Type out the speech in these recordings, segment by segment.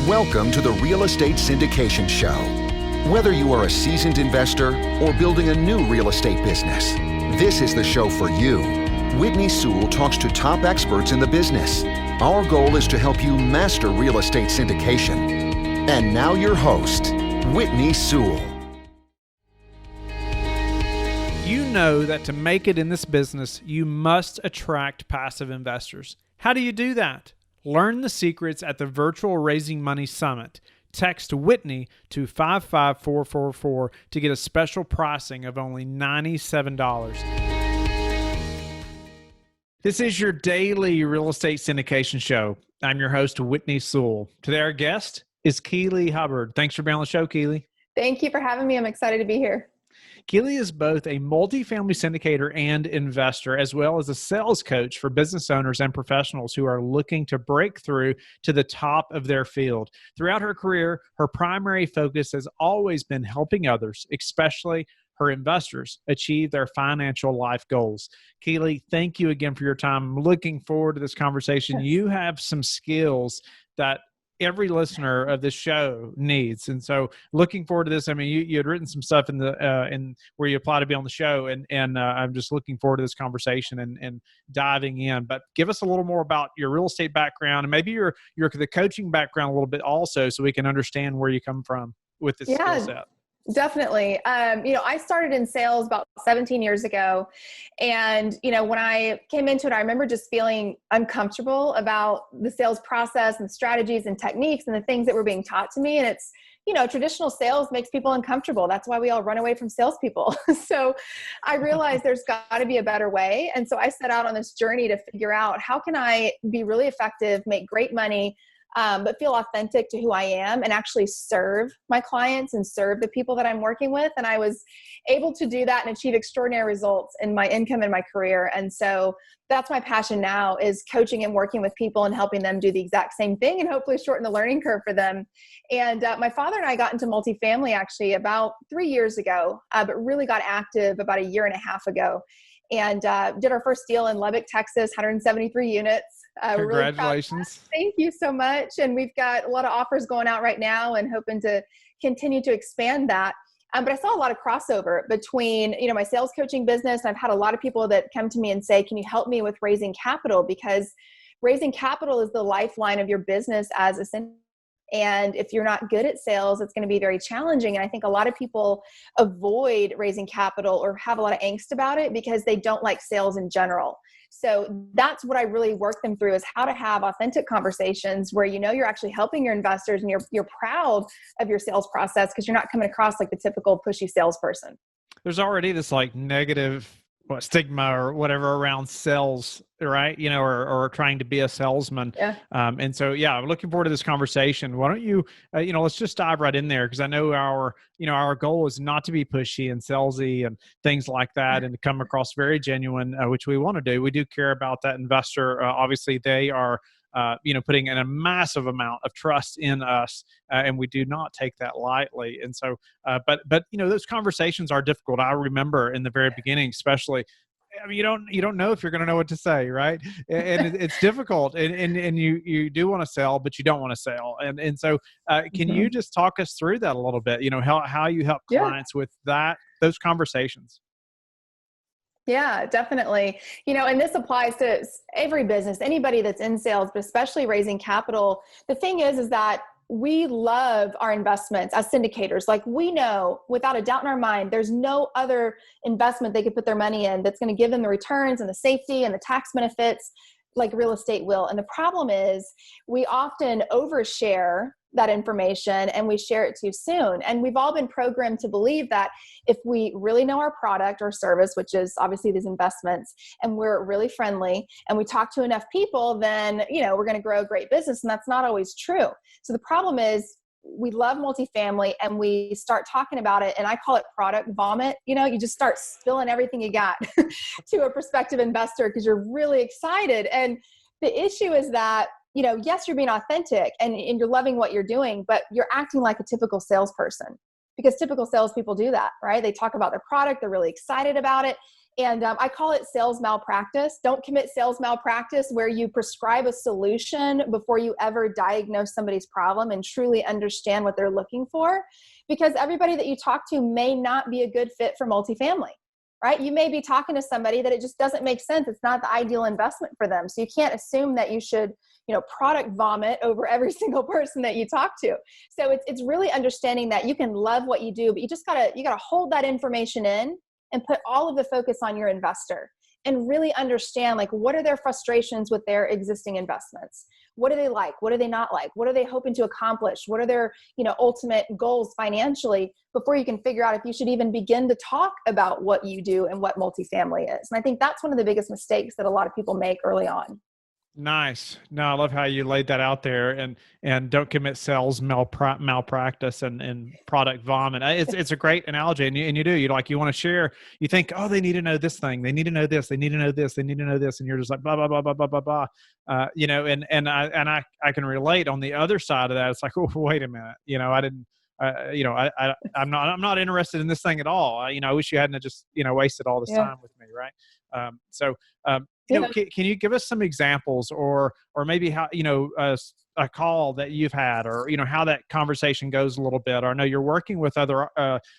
Welcome to the Real Estate Syndication Show. Whether you are a seasoned investor or building a new real estate business, this is the show for you. Whitney Sewell talks to top experts in the business. Our goal is to help you master real estate syndication. And now your host, Whitney Sewell. You know that to make it in this business, you must attract passive investors. How do you do that? Learn the secrets at the Virtual Raising Money Summit. Text Whitney to 55444 to get a special pricing of only $97. This is your daily real estate syndication show. I'm your host, Whitney Sewell. Today our guest is Keeley Hubbard. Thanks for being on the show, Keeley. Thank you for having me. I'm excited to be here. Keeley is both a multifamily syndicator and investor, as well as a sales coach for business owners and professionals who are looking to break through to the top of their field. Throughout her career, her primary focus has always been helping others, especially her investors, achieve their financial life goals. Keeley, thank you again for your time. I'm looking forward to this conversation. You have some skills that every listener of this show needs. And so looking forward to this. I mean, you had written some stuff in where you apply to be on the show, and I'm just looking forward to this conversation and diving in. But give us a little more about your real estate background and maybe your the coaching background a little bit also, so we can understand where you come from with this skill set. Definitely. I started in sales about 17 years ago. And, when I came into it, I remember just feeling uncomfortable about the sales process and strategies and techniques and the things that were being taught to me. And it's, traditional sales makes people uncomfortable. That's why we all run away from salespeople. So I realized there's got to be a better way. And so I set out on this journey to figure out how can I be really effective, make great money, but feel authentic to who I am and actually serve my clients and serve the people that I'm working with. And I was able to do that and achieve extraordinary results in my income and my career. And so that's my passion now, is coaching and working with people and helping them do the exact same thing and hopefully shorten the learning curve for them. And my father and I got into multifamily actually about 3 years ago, but really got active about 1.5 years ago. And did our first deal in Lubbock, Texas, 173 units. Congratulations. Really Thank you so much. And we've got a lot of offers going out right now and hoping to continue to expand that. But I saw a lot of crossover between, my sales coaching business. I've had a lot of people that come to me and say, can you help me with raising capital? Because raising capital is the lifeline of your business as a syndicator. And if you're not good at sales, it's going to be very challenging. And I think a lot of people avoid raising capital or have a lot of angst about it because they don't like sales in general. So that's what I really work them through, is how to have authentic conversations where you're actually helping your investors and you're proud of your sales process because you're not coming across like the typical pushy salesperson. There's already this negative stigma or whatever around sales, right? Or trying to be a salesman. Yeah. And so, I'm looking forward to this conversation. Why don't you, let's just dive right in there, because I know our goal is not to be pushy and salesy and things like that, and to come across very genuine, which we want to do. We do care about that investor. Obviously, they are putting in a massive amount of trust in us, and we do not take that lightly. And so, but those conversations are difficult. I remember in the very beginning, especially, you don't know if you're going to know what to say, right? And it's difficult, and you do want to sell, but you don't want to sell. And so, can you just talk us through that a little bit? How you help clients with those conversations. Yeah, definitely. And this applies to every business, anybody that's in sales, but especially raising capital. The thing is that we love our investments as syndicators. Like, we know without a doubt in our mind, there's no other investment they could put their money in that's going to give them the returns and the safety and the tax benefits like real estate will. And the problem is we often overshare that information and we share it too soon. And we've all been programmed to believe that if we really know our product or service, which is obviously these investments, and we're really friendly and we talk to enough people, then, we're going to grow a great business. And that's not always true. So the problem is we love multifamily and we start talking about it, and I call it product vomit. You just start spilling everything you got to a prospective investor because you're really excited. And the issue is that, yes, you're being authentic and you're loving what you're doing, but you're acting like a typical salesperson, because typical salespeople do that, right? They talk about their product. They're really excited about it. And I call it sales malpractice. Don't commit sales malpractice, where you prescribe a solution before you ever diagnose somebody's problem and truly understand what they're looking for. Because everybody that you talk to may not be a good fit for multifamily, right? You may be talking to somebody that it just doesn't make sense. It's not the ideal investment for them. So you can't assume that you should, product vomit over every single person that you talk to. So it's really understanding that you can love what you do, but you gotta hold that information in and put all of the focus on your investor and really understand, like, what are their frustrations with their existing investments? What do they like? What do they not like? What are they hoping to accomplish? What are their, ultimate goals financially, before you can figure out if you should even begin to talk about what you do and what multifamily is. And I think that's one of the biggest mistakes that a lot of people make early on. Nice. No, I love how you laid that out there, and don't commit sales malpractice and product vomit. It's a great analogy, and you do. You want to share. You think, oh, they need to know this thing. They need to know this. They need to know this. They need to know this, and you're just like blah blah blah blah blah blah blah. I can relate on the other side of that. It's like, oh, wait a minute. I didn't. I'm not interested in this thing at all. I wish you hadn't just wasted all this time with me, right? Can you give us some examples, or maybe how a call that you've had, or how that conversation goes a little bit? Or I know you're working with other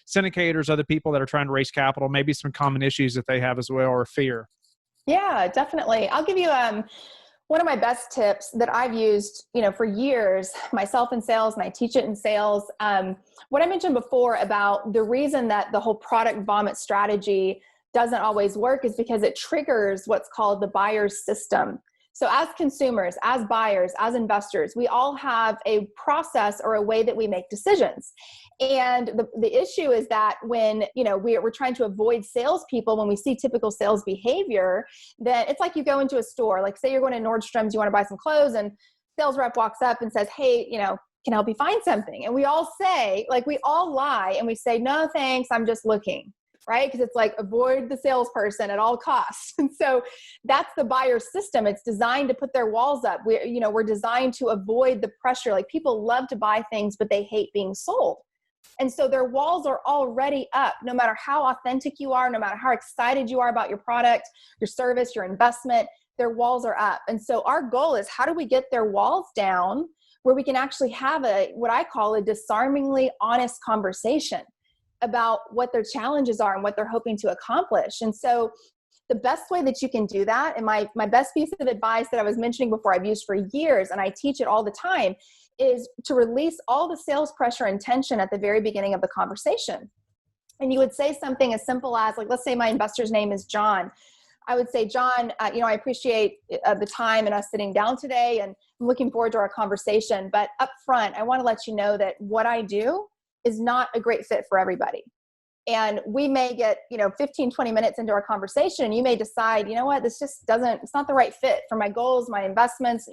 syndicators, other people that are trying to raise capital, maybe some common issues that they have as well, or fear. Yeah, definitely. I'll give you one of my best tips that I've used, for years myself in sales, and I teach it in sales. What I mentioned before about the reason that the whole product vomit strategy doesn't always work is because it triggers what's called the buyer's system. So as consumers, as buyers, as investors, we all have a process or a way that we make decisions. And the issue is that when, we're trying to avoid salespeople, when we see typical sales behavior, then it's like you go into a store, like say you're going to Nordstrom's, you want to buy some clothes, and sales rep walks up and says, hey, can I help you find something? And we all say, we all lie and we say, no, thanks, I'm just looking. Right? Because it's like, avoid the salesperson at all costs. And so that's the buyer's system. It's designed to put their walls up. We're designed to avoid the pressure. Like, people love to buy things, but they hate being sold. And so their walls are already up. No matter how authentic you are, no matter how excited you are about your product, your service, your investment, their walls are up. And so our goal is, how do we get their walls down where we can actually have what I call a disarmingly honest conversation about what their challenges are and what they're hoping to accomplish. And so the best way that you can do that, and my best piece of advice that I was mentioning before, I've used for years, and I teach it all the time, is to release all the sales pressure and tension at the very beginning of the conversation. And you would say something as simple as, let's say my investor's name is John. I would say, John, I appreciate the time and us sitting down today, and I'm looking forward to our conversation. But up front, I want to let you know that what I do is not a great fit for everybody. And we may get, 15, 20 minutes into our conversation, and you may decide, this just it's not the right fit for my goals, my investments.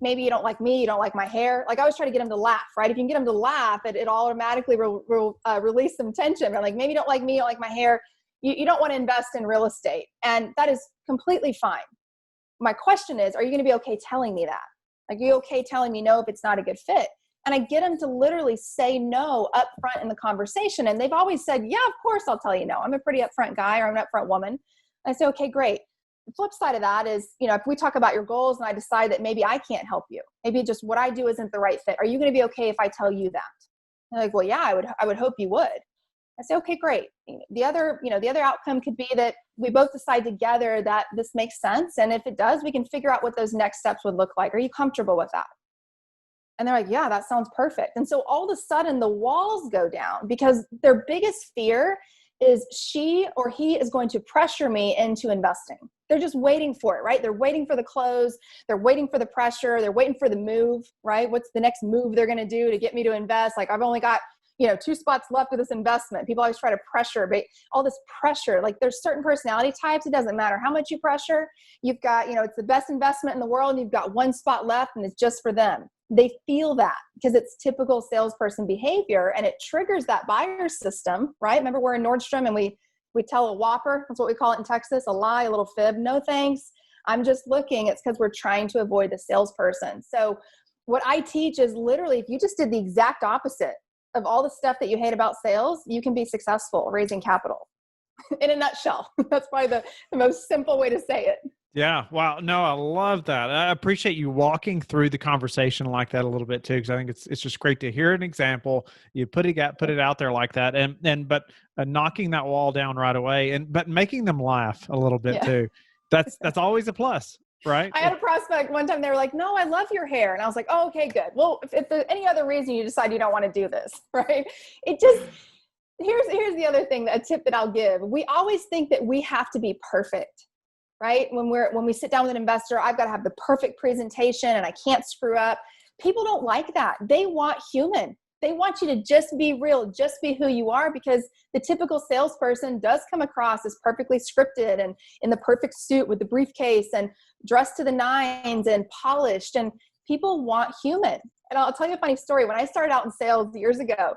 Maybe you don't like me, you don't like my hair. I always try to get them to laugh, right? If you can get them to laugh, it automatically will release some tension. But maybe you don't like me, you don't like my hair. You don't want to invest in real estate. And that is completely fine. My question is, are you going to be okay telling me that? Are you okay telling me no if it's not a good fit? And I get them to literally say no up front in the conversation. And they've always said, yeah, of course I'll tell you no. I'm a pretty upfront guy, or I'm an upfront woman. And I say, okay, great. The flip side of that is, if we talk about your goals and I decide that maybe I can't help you, maybe just what I do isn't the right fit, are you going to be okay if I tell you that? And they're like, well, yeah, I would hope you would. I say, okay, great. The other outcome could be that we both decide together that this makes sense. And if it does, we can figure out what those next steps would look like. Are you comfortable with that? And they're like, yeah, that sounds perfect. And so all of a sudden the walls go down, because their biggest fear is she or he is going to pressure me into investing. They're just waiting for it, right? They're waiting for the close. They're waiting for the pressure. They're waiting for the move, right? What's the next move they're going to do to get me to invest? I've only got, 2 spots left of this investment. People always try to pressure, but all this pressure, there's certain personality types. It doesn't matter how much you pressure. You've got, it's the best investment in the world, and you've got 1 spot left, and it's just for them. They feel that because it's typical salesperson behavior, and it triggers that buyer system, right? Remember, we're in Nordstrom and we tell a whopper. That's what we call it in Texas, a lie, a little fib. No, thanks. I'm just looking. It's because we're trying to avoid the salesperson. So what I teach is literally, if you just did the exact opposite of all the stuff that you hate about sales, you can be successful raising capital. in a nutshell. That's probably the most simple way to say it. Yeah. Wow. No, I love that. I appreciate you walking through the conversation like that a little bit too, because I think it's just great to hear an example. You put it out there like that, but knocking that wall down right away, but making them laugh a little bit Yeah. too. That's always a plus, right? I had a prospect one time, they were like, no, I love your hair. And I was like, oh, okay, good. Well, if there's any other reason you decide you don't want to do this, right? It just, here's the other thing, a tip that I'll give. We always think that we have to be perfect, right? When we sit down with an investor, I've got to have the perfect presentation and I can't screw up. People don't like that. They want human. They want you to just be real, just be who you are, because the typical salesperson does come across as perfectly scripted and in the perfect suit with the briefcase and dressed to the nines and polished, and people want human. And I'll tell you a funny story. When I started out in sales years ago,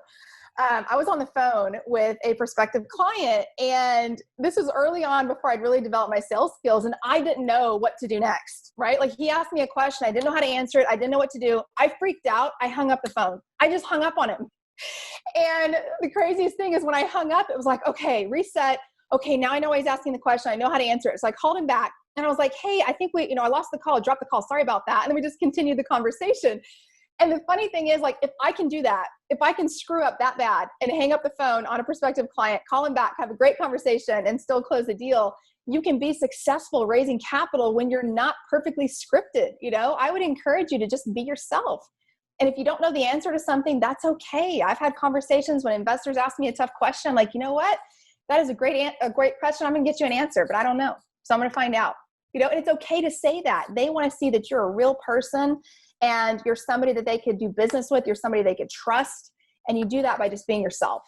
I was on the phone with a prospective client, and this was early on before I'd really developed my sales skills, and I didn't know what to do next, right? Like, he asked me a question. I didn't know how to answer it. I didn't know what to do. I freaked out. I hung up the phone. I just hung up on him. And the craziest thing is when I hung up, it was like, okay, reset. Okay, now I know why he's asking the question. I know how to answer it. So I called him back and I was like, hey, I think I lost the call, dropped the call. Sorry about that. And then we just continued the conversation. And the funny thing is, like, if I can do that, if I can screw up that bad and hang up the phone on a prospective client, call him back, have a great conversation, and still close the deal, you can be successful raising capital when you're not perfectly scripted. I would encourage you to just be yourself. And if you don't know the answer to something, that's okay. I've had conversations when investors ask me a tough question, I'm like, you know what? That is a great question. I'm going to get you an answer, but I don't know. So I'm going to find out. And it's okay to say that. They want to see that you're a real person and you're somebody that they could do business with. You're somebody they could trust. And you do that by just being yourself.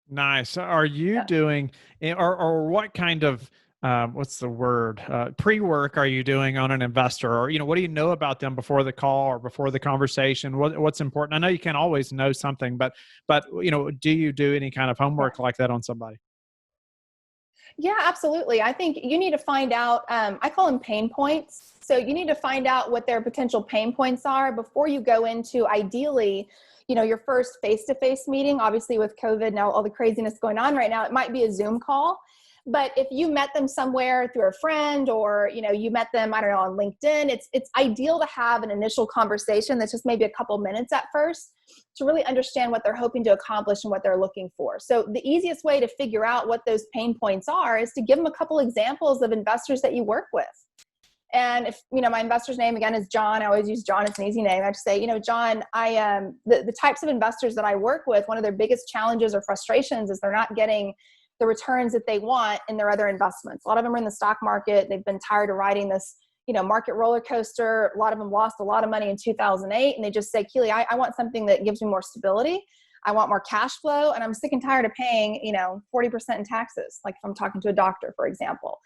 Nice. Are you doing, or what kind of, what's the word? Pre-work are you doing on an investor? Or, what do you know about them before the call or before the conversation? What's important? I know you can't always know something, but do you do any kind of homework like that on somebody? Yeah, absolutely. I think you need to find out, I call them pain points. So you need to find out what their potential pain points are before you go into, ideally, your first face-to-face meeting. Obviously with COVID now, all the craziness going on right now, it might be a Zoom call. But if you met them somewhere through a friend, or, you met them, I don't know, on LinkedIn, it's ideal to have an initial conversation that's just maybe a couple minutes at first to really understand what they're hoping to accomplish and what they're looking for. So the easiest way to figure out what those pain points are is to give them a couple examples of investors that you work with. And if, my investor's name again is John, I always use John, it's an easy name. I just say, John, the types of investors that I work with, one of their biggest challenges or frustrations is they're not getting the returns that they want in their other investments. A lot of them are in the stock market. They've been tired of riding this, market roller coaster. A lot of them lost a lot of money in 2008. And they just say, Keeley, I want something that gives me more stability. I want more cash flow. And I'm sick and tired of paying, 40% in taxes. Like if I'm talking to a doctor, for example.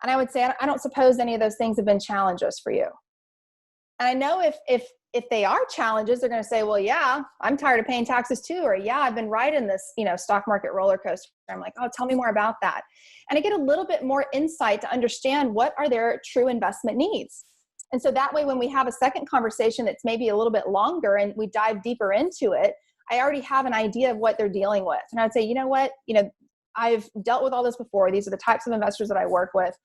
And I would say, I don't suppose any of those things have been challenges for you. And I know if they are challenges, they're going to say, well, yeah, I'm tired of paying taxes too. Or yeah, I've been riding this, stock market roller coaster. I'm like, oh, tell me more about that. And I get a little bit more insight to understand what are their true investment needs. And so that way, when we have a second conversation that's maybe a little bit longer and we dive deeper into it, I already have an idea of what they're dealing with. And I would say, you know what, I've dealt with all this before. These are the types of investors that I work with.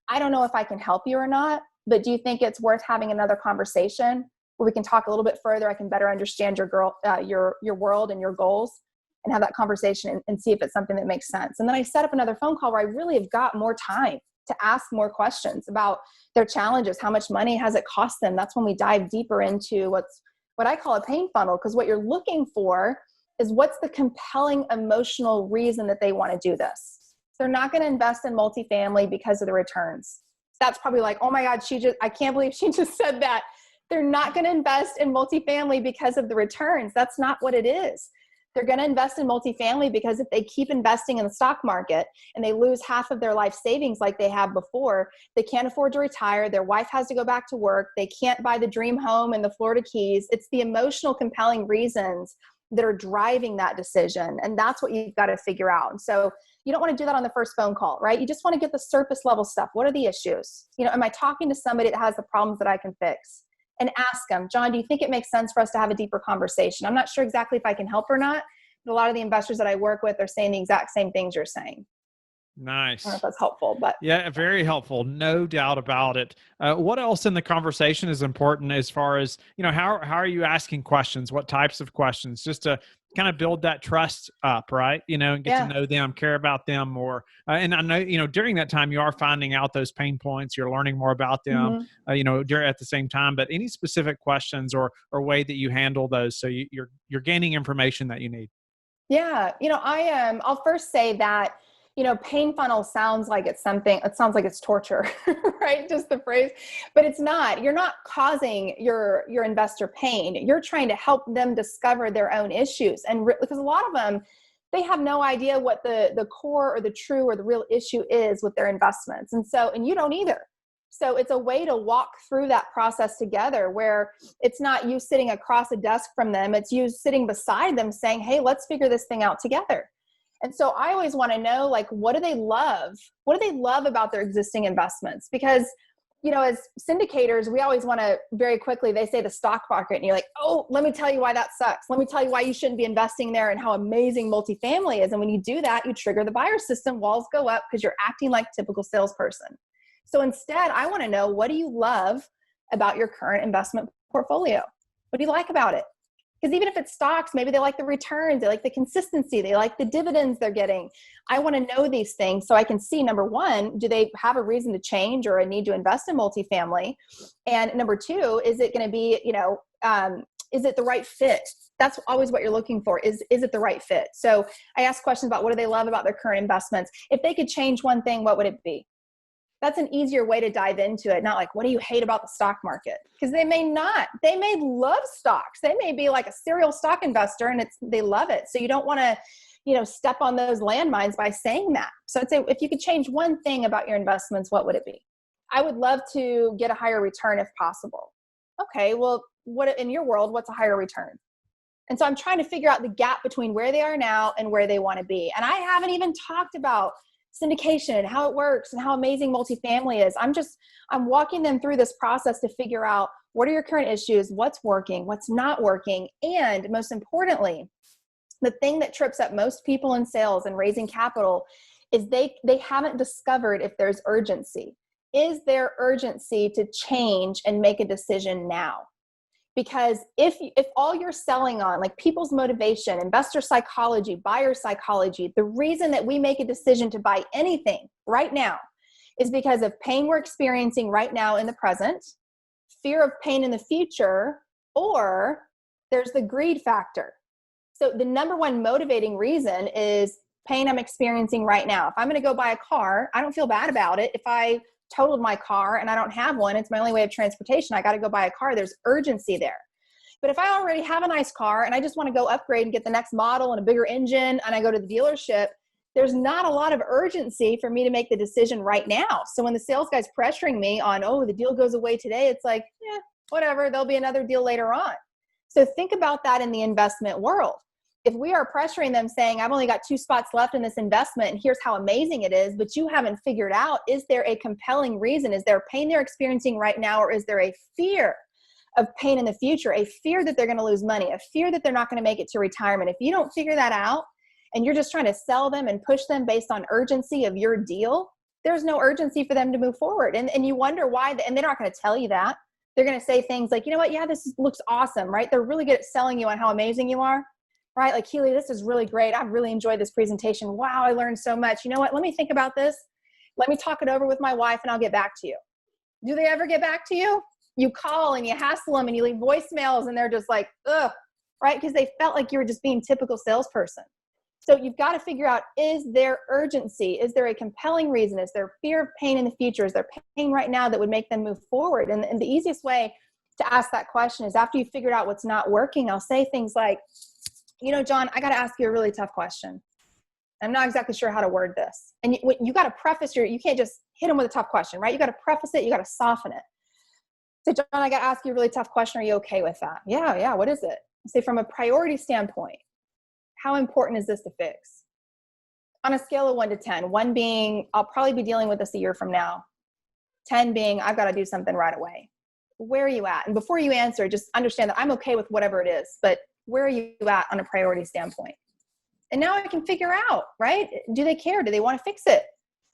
I don't know if I can help you or not, but do you think it's worth having another conversation where we can talk a little bit further? I can better understand your world and your goals, and have that conversation and see if it's something that makes sense. And then I set up another phone call where I really have got more time to ask more questions about their challenges. How much money has it cost them? That's when we dive deeper into what I call a pain funnel, because what you're looking for is what's the compelling emotional reason that they want to do this. They're not going to invest in multifamily because of the returns. That's probably like, oh my God, I can't believe she just said that. They're not going to invest in multifamily because of the returns. That's not what it is. They're going to invest in multifamily because if they keep investing in the stock market and they lose half of their life savings like they have before, they can't afford to retire. Their wife has to go back to work. They can't buy the dream home in the Florida Keys. It's the emotional compelling reasons that are driving that decision. And that's what you've got to figure out. And so you don't want to do that on the first phone call, right? You just want to get the surface level stuff. What are the issues? Am I talking to somebody that has the problems that I can fix? And ask them, John, do you think it makes sense for us to have a deeper conversation? I'm not sure exactly if I can help or not, but a lot of the investors that I work with are saying the exact same things you're saying. Nice. I don't know if that's helpful, but Yeah, very helpful. No doubt about it. What else in the conversation is important as far as, how are you asking questions? What types of questions? Just to kind of build that trust up, right? And get to yeah. know them, care about them more. And I know, during that time you are finding out those pain points, you're learning more about them, Mhm. during at the same time, but any specific questions or way that you handle those so you're gaining information that you need. Yeah. I'll first say that, pain funnel sounds like it's something, it sounds like it's torture, right? Just the phrase, but it's not. You're not causing your investor pain. You're trying to help them discover their own issues. And because a lot of them, they have no idea what the core or the true or the real issue is with their investments. And you don't either. So it's a way to walk through that process together where it's not you sitting across a desk from them. It's you sitting beside them saying, hey, let's figure this thing out together. And so I always want to know, like, what do they love? What do they love about their existing investments? Because, as syndicators, we always want to very quickly, they say the stock market, and you're like, oh, let me tell you why that sucks. Let me tell you why you shouldn't be investing there and how amazing multifamily is. And when you do that, you trigger the buyer system, walls go up because you're acting like a typical salesperson. So instead, I want to know, what do you love about your current investment portfolio? What do you like about it? Because even if it's stocks, maybe they like the returns, they like the consistency, they like the dividends they're getting. I want to know these things so I can see, number one, do they have a reason to change or a need to invest in multifamily? And number two, is it going to be, is it the right fit? That's always what you're looking for. Is it the right fit? So I ask questions about what do they love about their current investments. If they could change one thing, what would it be? That's an easier way to dive into it. Not like, what do you hate about the stock market? Because they may not. They may love stocks. They may be like a serial stock investor and they love it. So you don't want to, step on those landmines by saying that. So I'd say, if you could change one thing about your investments, what would it be? I would love to get a higher return if possible. Okay, well, what in your world, what's a higher return? And so I'm trying to figure out the gap between where they are now and where they want to be. And I haven't even talked about syndication and how it works and how amazing multifamily is. I'm walking them through this process to figure out, what are your current issues, what's working, what's not working. And most importantly, the thing that trips up most people in sales and raising capital is they haven't discovered if there's urgency. Is there urgency to change and make a decision now? Because if all you're selling on, like people's motivation, investor psychology, buyer psychology, the reason that we make a decision to buy anything right now is because of pain we're experiencing right now in the present, fear of pain in the future, or there's the greed factor. So the number one motivating reason is pain I'm experiencing right now. If I'm going to go buy a car, I don't feel bad about it. If I totaled my car and I don't have one, it's my only way of transportation, I got to go buy a car. There's urgency there. But if I already have a nice car and I just want to go upgrade and get the next model and a bigger engine, and I go to the dealership, there's not a lot of urgency for me to make the decision right now. So when the sales guy's pressuring me on, oh, the deal goes away today, it's like, whatever, there'll be another deal later on. So think about that in the investment world. If we are pressuring them saying, I've only got 2 spots left in this investment and here's how amazing it is, but you haven't figured out, is there a compelling reason? Is there pain they're experiencing right now, or is there a fear of pain in the future, a fear that they're going to lose money, a fear that they're not going to make it to retirement? If you don't figure that out and you're just trying to sell them and push them based on urgency of your deal, there's no urgency for them to move forward. And you wonder why, and they're not going to tell you that. They're going to say things like, you know what? Yeah, this looks awesome, right? They're really good at selling you on how amazing you are. Right? Like, Keeley, this is really great. I've really enjoyed this presentation. Wow, I learned so much. You know what? Let me think about this. Let me talk it over with my wife and I'll get back to you. Do they ever get back to you? You call and you hassle them and you leave voicemails and they're just like, ugh, right? Because they felt like you were just being typical salesperson. So you've got to figure out, is there urgency? Is there a compelling reason? Is there fear of pain in the future? Is there pain right now that would make them move forward? And the easiest way to ask that question is, after you've figured out what's not working, I'll say things like, John, I got to ask you a really tough question. I'm not exactly sure how to word this. And you got to preface you can't just hit them with a tough question, right? You got to preface it. You got to soften it. Say, John, I got to ask you a really tough question. Are you okay with that? Yeah. What is it? Say, from a priority standpoint, how important is this to fix? On a scale of 1 to 10, 1 being, I'll probably be dealing with this a year from now. 10 being, I've got to do something right away. Where are you at? And before you answer, just understand that I'm okay with whatever it is, but where are you at on a priority standpoint? And now I can figure out, right? Do they care? Do they want to fix it?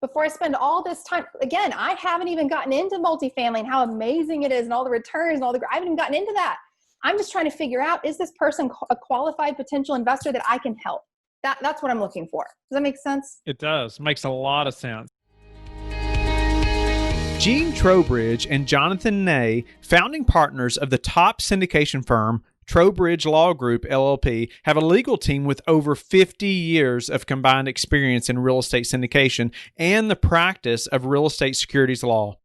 before I spend all this time. Again, I haven't even gotten into multifamily and how amazing it is and all the returns and I haven't even gotten into that. I'm just trying to figure out, is this person a qualified potential investor that I can help? That's what I'm looking for. Does that make sense? It does. Makes a lot of sense. Gene Trowbridge and Jonathan Ney, founding partners of the top syndication firm, Trowbridge Law Group, LLP, have a legal team with over 50 years of combined experience in real estate syndication and the practice of real estate securities law.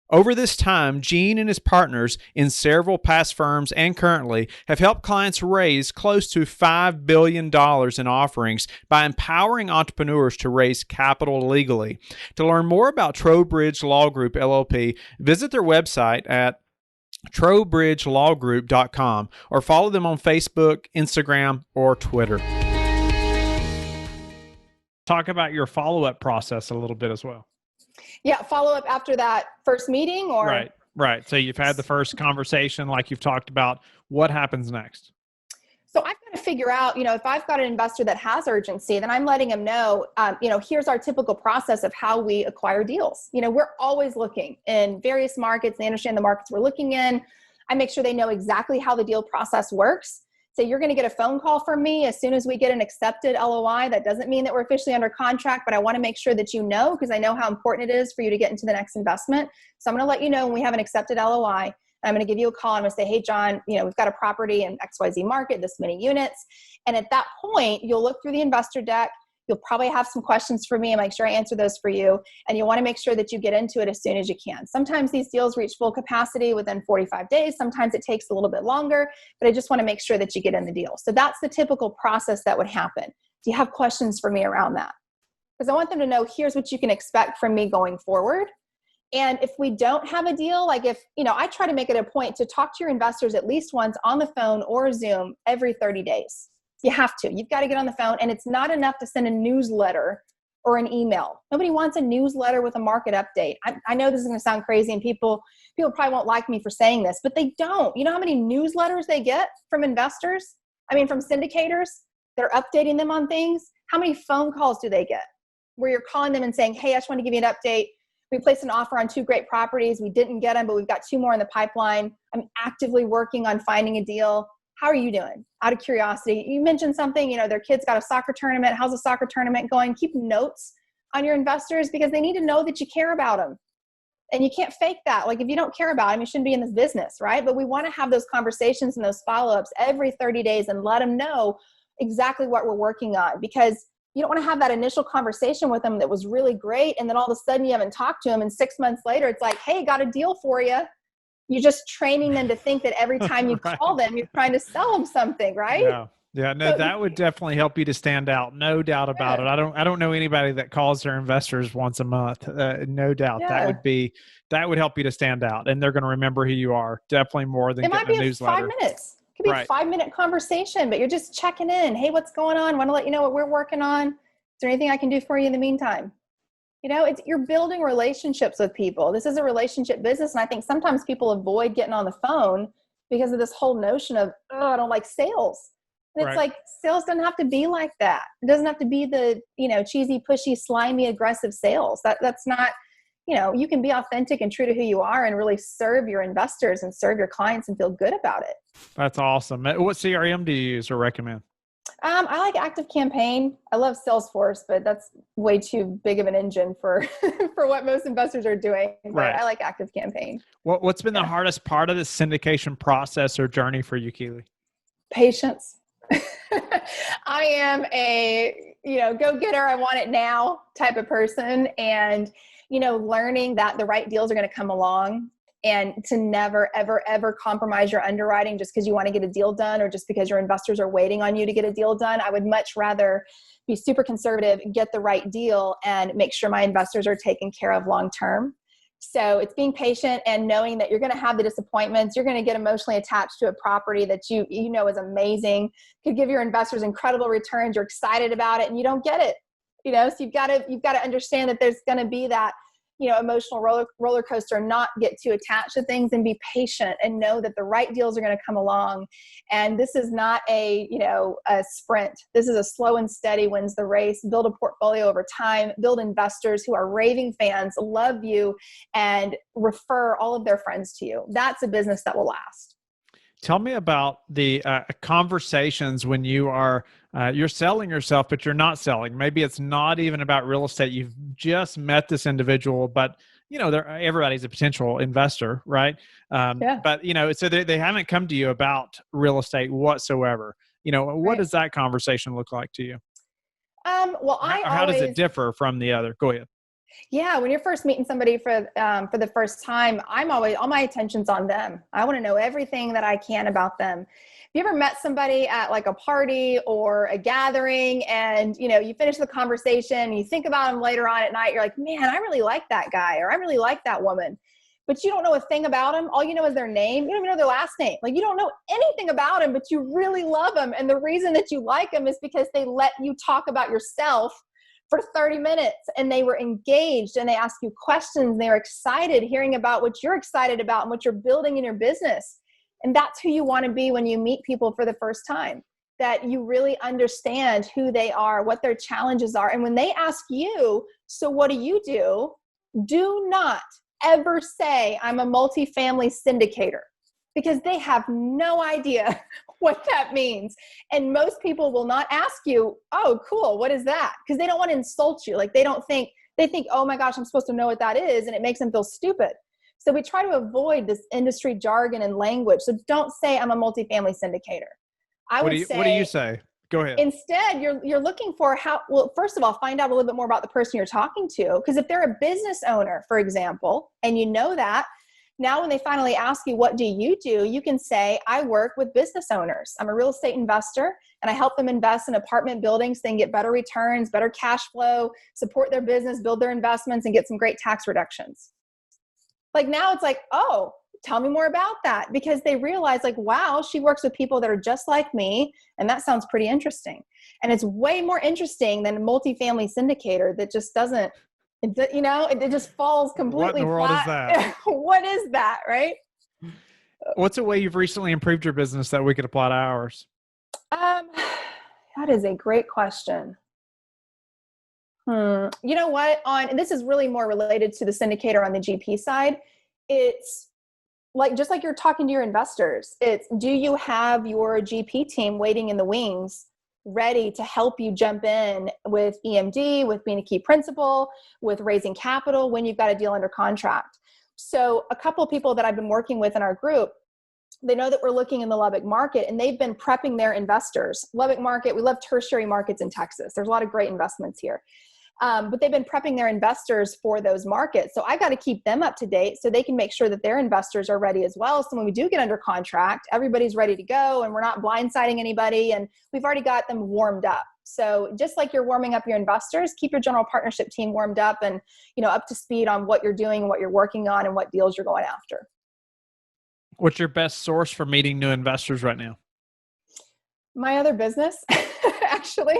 Over this time, Gene and his partners in several past firms and currently have helped clients raise close to $5 billion in offerings by empowering entrepreneurs to raise capital legally. To learn more about Trowbridge Law Group, LLP, visit their website at trowbridgelawgroup.com or follow them on Facebook, Instagram, or Twitter. Talk about your follow-up process a little bit as well. Yeah, follow up after that first meeting or? Right. So you've had the first conversation like you've talked about. What happens next? So I've got to figure out, if I've got an investor that has urgency, then I'm letting them know, here's our typical process of how we acquire deals. We're always looking in various markets. They understand the markets we're looking in. I make sure they know exactly how the deal process works. So you're going to get a phone call from me as soon as we get an accepted LOI. That doesn't mean that we're officially under contract, but I want to make sure that you know, because I know how important it is for you to get into the next investment. So I'm going to let you know when we have an accepted LOI. And I'm going to give you a call and I'm going to say, hey, John, we've got a property in XYZ market, this many units. And at that point, you'll look through the investor deck. You'll probably have some questions for me and make sure I answer those for you. And you want to make sure that you get into it as soon as you can. Sometimes these deals reach full capacity within 45 days. Sometimes it takes a little bit longer, but I just want to make sure that you get in the deal. So that's the typical process that would happen. Do you have questions for me around that? Because I want them to know, here's what you can expect from me going forward. And if we don't have a deal, like if, I try to make it a point to talk to your investors at least once on the phone or Zoom every 30 days. You have to. You've got to get on the phone, and it's not enough to send a newsletter or an email. Nobody wants a newsletter with a market update. I know this is going to sound crazy, and people probably won't like me for saying this, but they don't. You know how many newsletters they get from investors? From syndicators that are updating them on things? How many phone calls do they get where you're calling them and saying, hey, I just want to give you an update. We placed an offer on 2 great properties. We didn't get them, but we've got 2 more in the pipeline. I'm actively working on finding a deal. How are you doing? Out of curiosity, you mentioned something, their kids got a soccer tournament. How's the soccer tournament going? Keep notes on your investors because they need to know that you care about them. And you can't fake that. Like if you don't care about them, you shouldn't be in this business, right? But we want to have those conversations and those follow-ups every 30 days and let them know exactly what we're working on, because you don't want to have that initial conversation with them that was really great. And then all of a sudden you haven't talked to them, and 6 months later, it's like, hey, got a deal for you. You're just training them to think that every time you Right. call them, you're trying to sell them something, right? Yeah. No, that would definitely help you to stand out. No doubt about it. I don't know anybody that calls their investors once a month. No doubt. Yeah. That would help you to stand out, and they're going to remember who you are. Definitely more than It might getting be a newsletter. 5 minutes. It could be Right. a 5-minute conversation, but you're just checking in. Hey, what's going on? Want to let you know what we're working on. Is there anything I can do for you in the meantime? You're building relationships with people. This is a relationship business. And I think sometimes people avoid getting on the phone because of this whole notion of, I don't like sales. And it's Right. like, sales doesn't have to be like that. It doesn't have to be the, cheesy, pushy, slimy, aggressive sales. That's not, you can be authentic and true to who you are and really serve your investors and serve your clients and feel good about it. That's awesome. What CRM do you use or recommend? I like ActiveCampaign. I love Salesforce, but that's way too big of an engine for for what most investors are doing. But Right. I like ActiveCampaign. What's been the hardest part of the syndication process or journey for you, Keeley? Patience. I am a, go-getter, I want it now type of person. And, learning that the right deals are going to come along, and to never, ever, ever compromise your underwriting just because you want to get a deal done or just because your investors are waiting on you to get a deal done. I would much rather be super conservative, get the right deal, and make sure my investors are taken care of long-term. So it's being patient and knowing that you're going to have the disappointments. You're going to get emotionally attached to a property that you know is amazing, could give your investors incredible returns. You're excited about it and you don't get it. So you've got to understand that there's going to be that emotional roller coaster, not get too attached to things, and be patient and know that the right deals are going to come along. And this is not a sprint. This is a slow and steady wins the race. Build a portfolio over time, build investors who are raving fans, love you, and refer all of their friends to you. That's a business that will last. Tell me about the conversations when you are you're selling yourself, but you're not selling. Maybe it's not even about real estate. You've just met this individual, but everybody's a potential investor, right? Yeah. But so they haven't come to you about real estate whatsoever. What Right. does that conversation look like to you? Well, How does it differ from the other? Go ahead. Yeah, when you're first meeting somebody for the first time, I'm always, all my attention's on them. I want to know everything that I can about them. Have you ever met somebody at like a party or a gathering, and you finish the conversation, you think about them later on at night, you're like, man, I really like that guy, or I really like that woman, but you don't know a thing about them. All you know is their name. You don't even know their last name. Like, you don't know anything about them, but you really love them. And the reason that you like them is because they let you talk about yourself for 30 minutes, and they were engaged, and they asked you questions. They were excited hearing about what you're excited about and what you're building in your business. And that's who you want to be when you meet people for the first time, that you really understand who they are, what their challenges are. And when they ask you, so what do? Do not ever say, I'm a multifamily syndicator, because they have no idea what that means. And most people will not ask you, oh, cool, what is that? Because they don't want to insult you. Like, they think, oh my gosh, I'm supposed to know what that is. And it makes them feel stupid. So we try to avoid this industry jargon and language. So don't say I'm a multifamily syndicator. What do you say? Go ahead. Instead, you're looking for first of all, find out a little bit more about the person you're talking to. Because if they're a business owner, for example, and you know that, now when they finally ask you, what do? You can say, I work with business owners. I'm a real estate investor, and I help them invest in apartment buildings so they can get better returns, better cash flow, support their business, build their investments, and get some great tax reductions. Like, now it's like, oh, tell me more about that, because they realize, like, wow, she works with people that are just like me, and that sounds pretty interesting. And it's way more interesting than a multifamily syndicator that just doesn't, it just falls completely flat. What in the world is that? What is that, right? What's a way you've recently improved your business that we could apply to ours? That is a great question. You know what? And this is really more related to the syndicator on the GP side. It's like, just like you're talking to your investors, it's, do you have your GP team waiting in the wings, ready to help you jump in with EMD, with being a key principal, with raising capital when you've got a deal under contract? So a couple of people that I've been working with in our group, they know that we're looking in the Lubbock market, and they've been prepping their investors. Lubbock market, we love tertiary markets in Texas. There's a lot of great investments here. But they've been prepping their investors for those markets. So I got to keep them up to date so they can make sure that their investors are ready as well. So when we do get under contract, everybody's ready to go, and we're not blindsiding anybody, and we've already got them warmed up. So just like you're warming up your investors, keep your general partnership team warmed up and, up to speed on what you're doing, what you're working on, and what deals you're going after. What's your best source for meeting new investors right now? My other business, actually.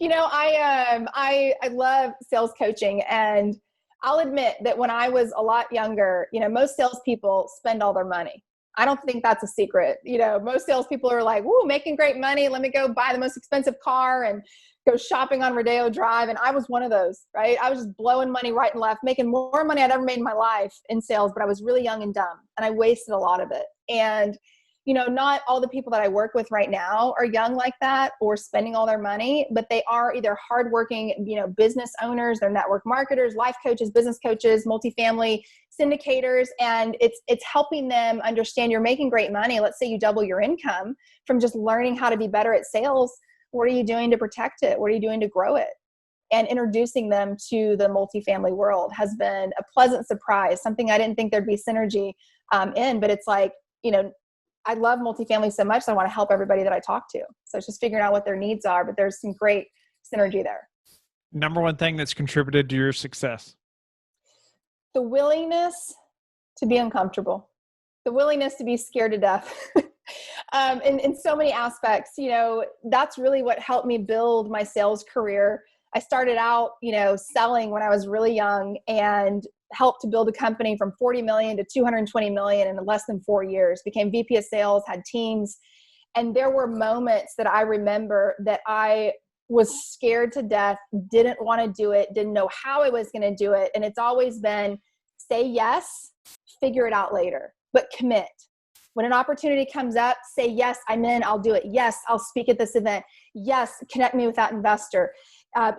I love sales coaching, and I'll admit that when I was a lot younger, most salespeople spend all their money. I don't think that's a secret. Most salespeople are like, "Woo, making great money. Let me go buy the most expensive car and go shopping on Rodeo Drive." And I was one of those, right? I was just blowing money right and left, making more money I'd ever made in my life in sales, but I was really young and dumb, and I wasted a lot of it. And not all the people that I work with right now are young like that or spending all their money, but they are either hardworking, business owners, they're network marketers, life coaches, business coaches, multifamily syndicators. And it's helping them understand, you're making great money. Let's say you double your income from just learning how to be better at sales. What are you doing to protect it? What are you doing to grow it? And introducing them to the multifamily world has been a pleasant surprise, something I didn't think there'd be synergy in, but it's like, I love multifamily so much, so I want to help everybody that I talk to. So it's just figuring out what their needs are, but there's some great synergy there. Number one thing that's contributed to your success? The willingness to be uncomfortable, the willingness to be scared to death. In so many aspects, that's really what helped me build my sales career I started out, selling when I was really young and helped to build a company from 40 million to 220 million in less than 4 years, became VP of sales, had teams. And there were moments that I remember that I was scared to death, didn't want to do it, didn't know how I was going to do it. And it's always been say yes, figure it out later, but commit. When an opportunity comes up, say, yes, I'm in, I'll do it. Yes, I'll speak at this event. Yes, connect me with that investor.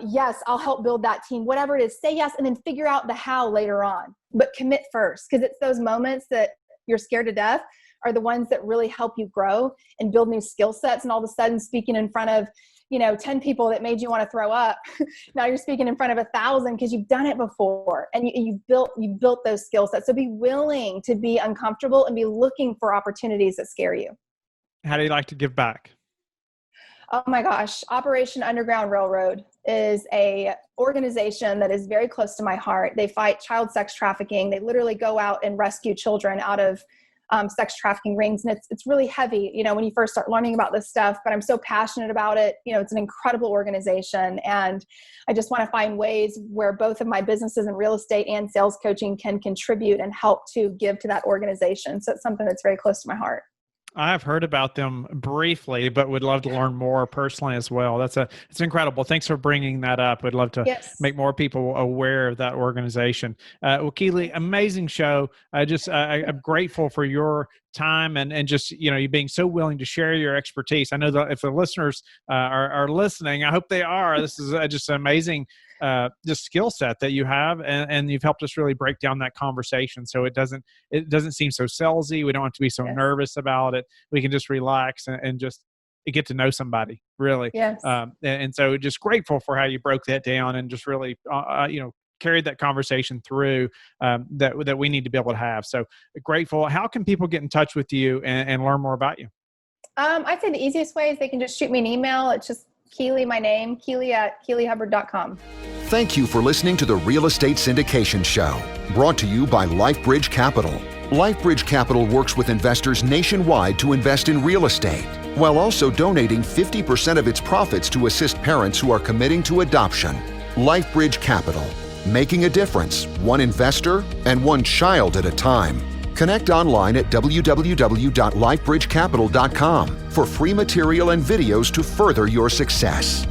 Yes, I'll help build that team, whatever it is, say yes, and then figure out the how later on, but commit first. Because it's those moments that you're scared to death are the ones that really help you grow and build new skill sets. And all of a sudden speaking in front of 10 people that made you want to throw up. Now you're speaking in front of 1,000 because you've done it before and you built those skill sets. So be willing to be uncomfortable and be looking for opportunities that scare you. How do you like to give back? Oh my gosh. Operation Underground Railroad is a organization that is very close to my heart. They fight child sex trafficking. They literally go out and rescue children out of sex trafficking rings. And it's really heavy, when you first start learning about this stuff, but I'm so passionate about it. It's an incredible organization. And I just want to find ways where both of my businesses in real estate and sales coaching can contribute and help to give to that organization. So it's something that's very close to my heart. I've heard about them briefly, but would love to learn more personally as well. It's incredible. Thanks for bringing that up. We'd love to make more people aware of that organization. Well, Keeley, amazing show. I'm grateful for your time and just, you being so willing to share your expertise. I know that if the listeners are listening, I hope they are. This is just an amazing just skill set that you have, and you've helped us really break down that conversation so it doesn't seem so salesy. We don't have to be so nervous about it. We can just relax and just get to know somebody, really. Yes. And so just grateful for how you broke that down and just really carried that conversation through that we need to be able to have. So grateful. How can people get in touch with you and learn more about you? I'd say the easiest way is they can just shoot me an email. It's just Keeley, my name, Keeley at KeeleyHubbard.com. Thank you for listening to the Real Estate Syndication Show, brought to you by LifeBridge Capital. LifeBridge Capital works with investors nationwide to invest in real estate, while also donating 50% of its profits to assist parents who are committing to adoption. LifeBridge Capital, making a difference, one investor and one child at a time. Connect online at www.lifebridgecapital.com for free material and videos to further your success.